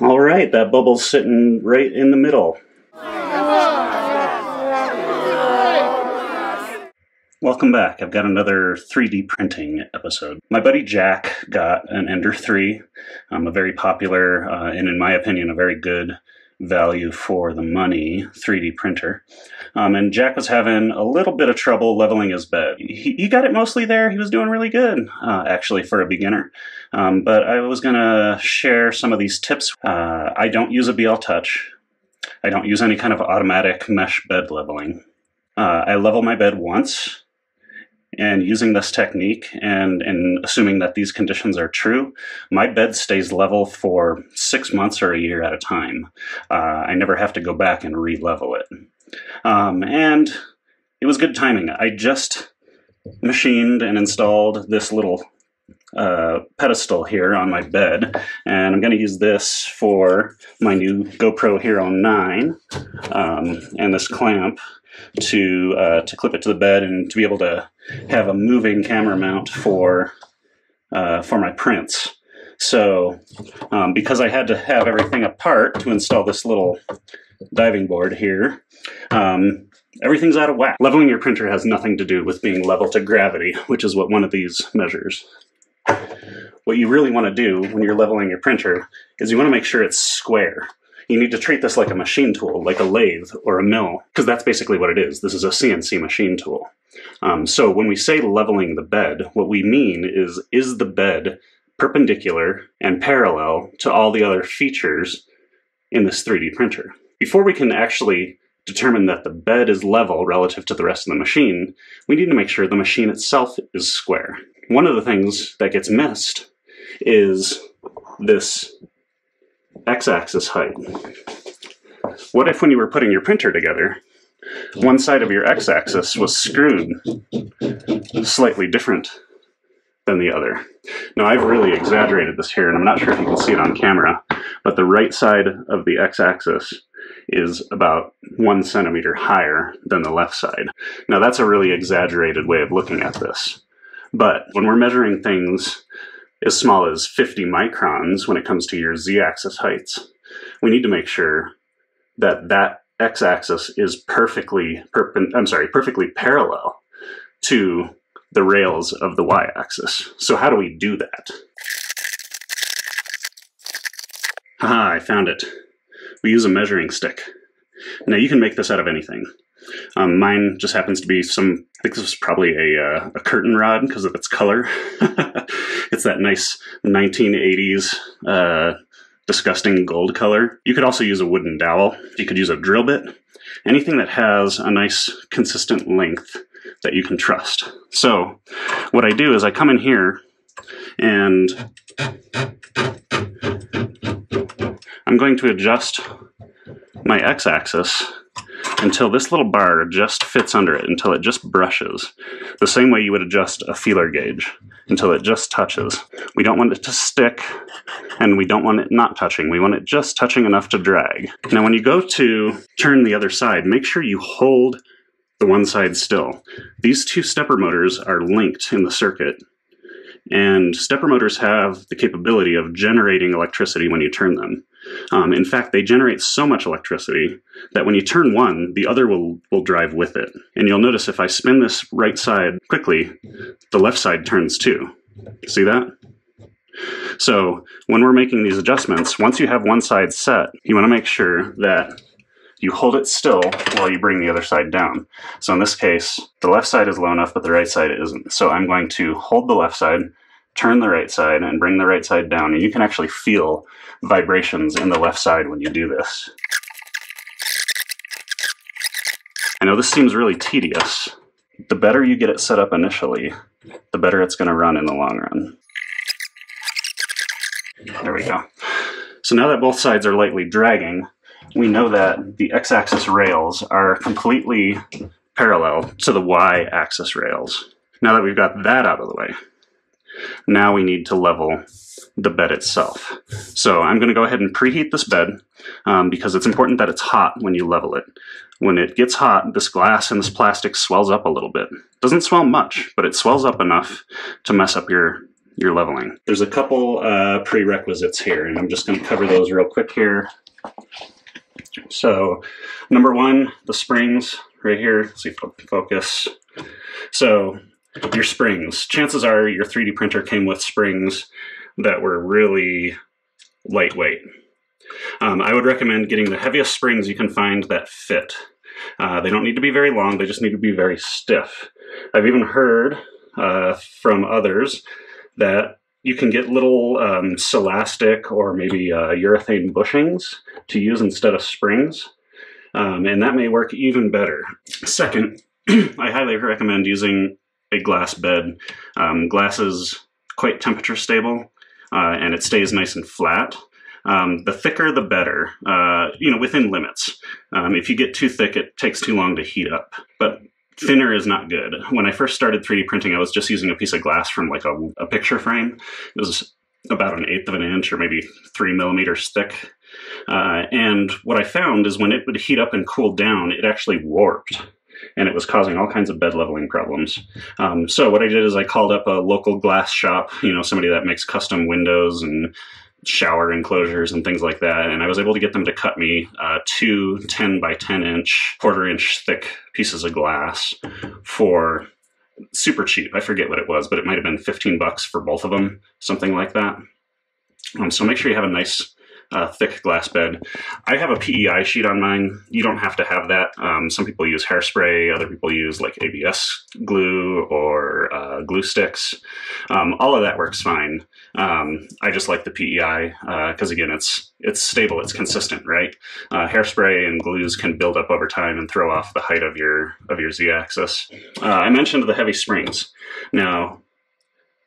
All right, that bubble's sitting right in the middle. Welcome back. I've got another 3D printing episode. My buddy Jack got an Ender 3, a very popular and in my opinion a very good value for the money 3D printer. And Jack was having a little bit of trouble leveling his bed. He got it mostly there. He was doing really good, actually, for a beginner. But I was going to share some of these tips. I don't use a BLTouch. I don't use any kind of automatic mesh bed leveling. I level my bed once. And using this technique and assuming that these conditions are true, my bed stays level for 6 months or a year at a time. I never have to go back and re-level it. And it was good timing. I just machined and installed this little pedestal here on my bed, and I'm going to use this for my new GoPro Hero 9 and this clamp to clip it to the bed and to be able to have a moving camera mount for my prints. So because I had to have everything apart to install this little diving board here, everything's out of whack. Leveling your printer has nothing to do with being level to gravity, which is what one of these measures. What you really want to do when you're leveling your printer is you want to make sure it's square. You need to treat this like a machine tool, like a lathe or a mill, because that's basically what it is. This is a CNC machine tool. So when we say leveling the bed, what we mean is the bed perpendicular and parallel to all the other features in this 3D printer? Before we can actually determine that the bed is level relative to the rest of the machine, we need to make sure the machine itself is square. One of the things that gets missed is this x-axis height. What if when you were putting your printer together, one side of your x-axis was screwed slightly different than the other? Now, I've really exaggerated this here, and I'm not sure if you can see it on camera, but the right side of the x-axis is about 1 centimeter higher than the left side. Now, that's a really exaggerated way of looking at this. But when we're measuring things as small as 50 microns when it comes to your z-axis heights, we need to make sure that that x-axis is perfectly parallel to the rails of the y-axis. So how do we do that? Aha, I found it. We use a measuring stick. Now you can make this out of anything. Mine just happens to be I think this was probably a curtain rod because of its color. It's that nice 1980s disgusting gold color. You could also use a wooden dowel. You could use a drill bit. Anything that has a nice consistent length that you can trust. So what I do is I come in here and I'm going to adjust my x-axis until this little bar just fits under it, until it just brushes. The same way you would adjust a feeler gauge, until it just touches. We don't want it to stick, and we don't want it not touching. We want it just touching enough to drag. Now when you go to turn the other side, make sure you hold the one side still. These two stepper motors are linked in the circuit, and stepper motors have the capability of generating electricity when you turn them. In fact, they generate so much electricity that when you turn one, the other will drive with it. And you'll notice if I spin this right side quickly, the left side turns too. See that? So when we're making these adjustments, once you have one side set, you want to make sure that you hold it still while you bring the other side down. So in this case, the left side is low enough, but the right side isn't. So I'm going to hold the left side, turn the right side, and bring the right side down. And you can actually feel vibrations in the left side when you do this. I know this seems really tedious. The better you get it set up initially, the better it's going to run in the long run. There we go. So now that both sides are lightly dragging, we know that the x-axis rails are completely parallel to the y-axis rails. Now that we've got that out of the way, now we need to level the bed itself. So I'm going to go ahead and preheat this bed because it's important that it's hot when you level it. When it gets hot, this glass and this plastic swells up a little bit. It doesn't swell much, but it swells up enough to mess up your your leveling. There's a couple prerequisites here, and I'm just going to cover those real quick here. So, number one, the springs right here. Let's see if I can focus. So, your springs. Chances are your 3D printer came with springs that were really lightweight. I would recommend getting the heaviest springs you can find that fit. They don't need to be very long, they just need to be very stiff. I've even heard from others that you can get little celastic or maybe urethane bushings to use instead of springs, and that may work even better. Second, I highly recommend using a glass bed. Glass is quite temperature stable, and it stays nice and flat. The thicker, the better, within limits. If you get too thick, it takes too long to heat up. But thinner is not good. When I first started 3D printing, I was just using a piece of glass from like a picture frame. It was about 1/8 of an inch or maybe 3 millimeters thick. And what I found is when it would heat up and cool down, it actually warped. And it was causing all kinds of bed leveling problems. So what I did is I called up a local glass shop, somebody that makes custom windows and shower enclosures and things like that, and I was able to get them to cut me 2 10 by 10 inch, 1/4 inch thick pieces of glass for super cheap. I forget what it was, but it might have been $15 for both of them, something like that. So make sure you have a nice thick glass bed. I have a PEI sheet on mine. You don't have to have that. Some people use hairspray, other people use like ABS glue or glue sticks. All of that works fine. I just like the PEI because again, it's stable, it's consistent, right? Hairspray and glues can build up over time and throw off the height of your Z-axis. I mentioned the heavy springs. Now,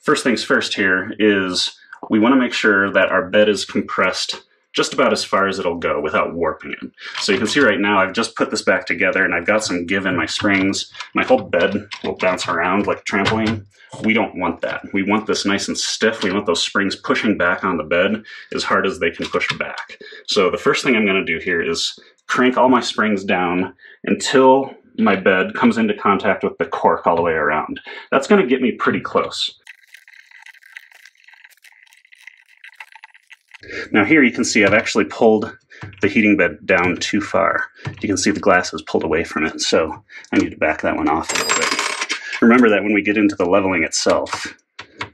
first things first here is we want to make sure that our bed is compressed just about as far as it'll go without warping it. So you can see right now I've just put this back together and I've got some give in my springs. My whole bed will bounce around like a trampoline. We don't want that. We want this nice and stiff. We want those springs pushing back on the bed as hard as they can push back. So the first thing I'm going to do here is crank all my springs down until my bed comes into contact with the cork all the way around. That's going to get me pretty close. Now here you can see I've actually pulled the heating bed down too far. You can see the glass is pulled away from it, so I need to back that one off a little bit. Remember that when we get into the leveling itself,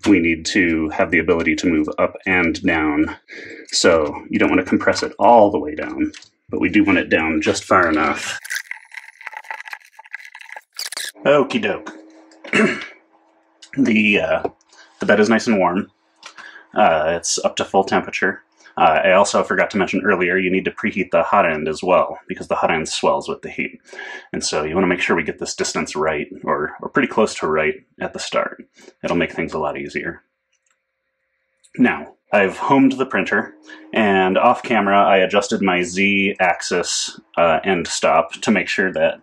we need to have the ability to move up and down. So you don't want to compress it all the way down, but we do want it down just far enough. Okie doke. The bed is nice and warm. It's up to full temperature. I also forgot to mention earlier, you need to preheat the hot end as well, because the hot end swells with the heat. And so you want to make sure we get this distance right, or pretty close to right at the start. It'll make things a lot easier. Now, I've homed the printer, and off camera I adjusted my Z-axis end stop to make sure that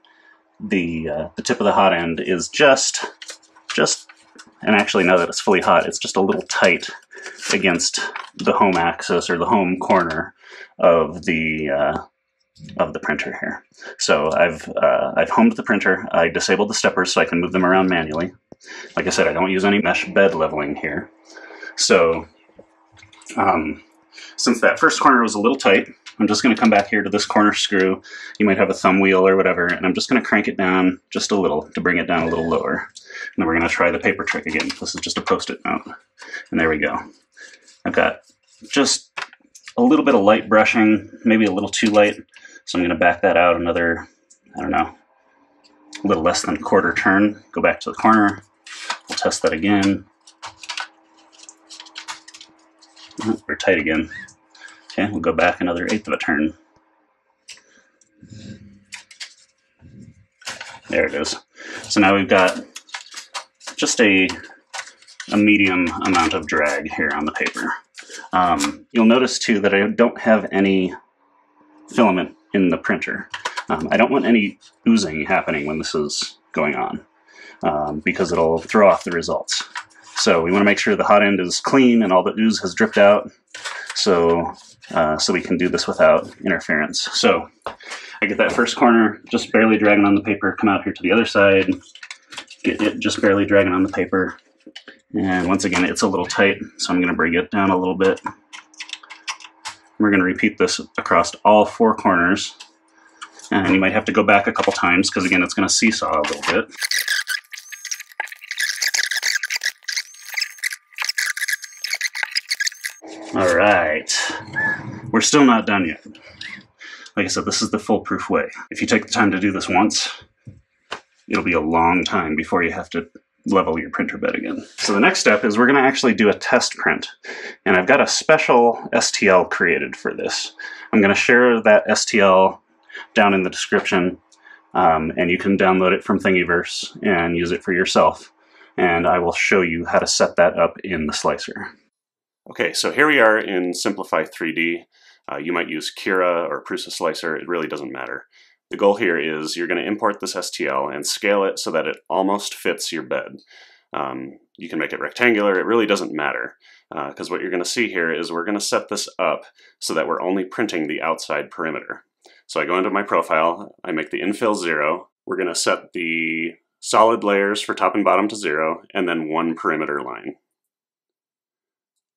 the tip of the hot end is just, and actually now that it's fully hot, it's just a little tight against the home axis or the home corner of the printer here. So I've homed the printer. I disabled the steppers so I can move them around manually. Like I said, I don't use any mesh bed leveling here. So since that first corner was a little tight, I'm just going to come back here to this corner screw. You might have a thumb wheel or whatever, and I'm just going to crank it down just a little to bring it down a little lower. And then we're going to try the paper trick again. This is just a Post-it note. And there we go. I've got just a little bit of light brushing, maybe a little too light. So I'm going to back that out another, I don't know, a little less than a quarter turn. Go back to the corner. We'll test that again. Oh, we're tight again. Okay, we'll go back another 1/8 of a turn. There it is. So now we've got just a medium amount of drag here on the paper. You'll notice too that I don't have any filament in the printer. I don't want any oozing happening when this is going on because it'll throw off the results. So we want to make sure the hot end is clean and all the ooze has dripped out, so we can do this without interference. So I get that first corner just barely dragging on the paper, come out here to the other side, get it just barely dragging on the paper, And once again, it's a little tight, so I'm going to bring it down a little bit. We're going to repeat this across all 4 corners. And you might have to go back a couple times because, again, it's going to seesaw a little bit. All right. We're still not done yet. Like I said, this is the foolproof way. If you take the time to do this once, it'll be a long time before you have to level your printer bed again. So the next step is we're going to actually do a test print. And I've got a special STL created for this. I'm going to share that STL down in the description, and you can download it from Thingiverse and use it for yourself. And I will show you how to set that up in the slicer. Okay, so here we are in Simplify 3D. You might use Cura or Prusa Slicer, it really doesn't matter. The goal here is you're going to import this STL and scale it so that it almost fits your bed. You can make it rectangular, it really doesn't matter, because what you're going to see here is we're going to set this up so that we're only printing the outside perimeter. So I go into my profile, I make the infill 0, we're going to set the solid layers for top and bottom to 0, and then 1 perimeter line.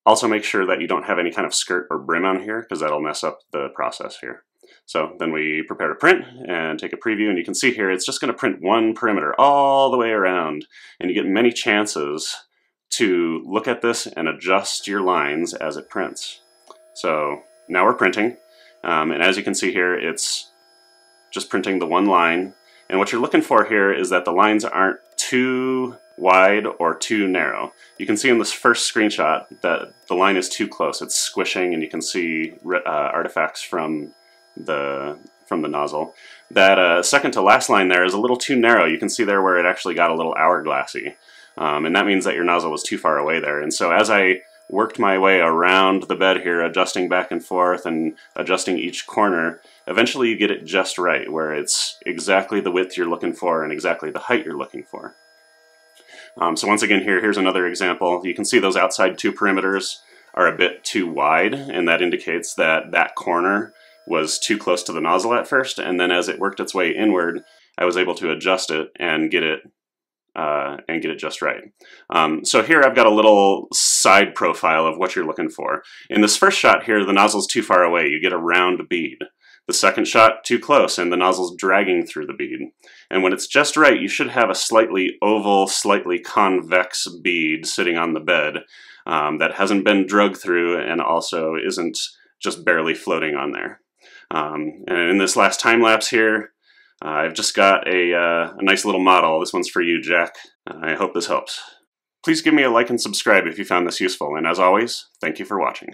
Also make sure that you don't have any kind of skirt or brim on here, because that'll mess up the process here. So then we prepare to print and take a preview, and you can see here it's just going to print 1 perimeter all the way around, and you get many chances to look at this and adjust your lines as it prints. So now we're printing, and as you can see here it's just printing the 1 line, and what you're looking for here is that the lines aren't too wide or too narrow. You can see in this first screenshot that the line is too close. It's squishing and you can see artifacts from the nozzle. That second to last line there is a little too narrow. You can see there where it actually got a little hourglassy. And that means that your nozzle was too far away there. And so as I worked my way around the bed here, adjusting back and forth and adjusting each corner, eventually you get it just right, where it's exactly the width you're looking for and exactly the height you're looking for. So once again here's another example. You can see those outside 2 perimeters are a bit too wide, and that indicates that that corner was too close to the nozzle at first, and then as it worked its way inward, I was able to adjust it and get it just right. So here I've got a little side profile of what you're looking for. In this first shot here, the nozzle's too far away. You get a round bead. The second shot, too close, and the nozzle's dragging through the bead. And when it's just right, you should have a slightly oval, slightly convex bead sitting on the bed that hasn't been drugged through and also isn't just barely floating on there. And in this last time lapse here, I've just got a nice little model. This one's for you, Jack. I hope this helps. Please give me a like and subscribe if you found this useful, and as always, thank you for watching.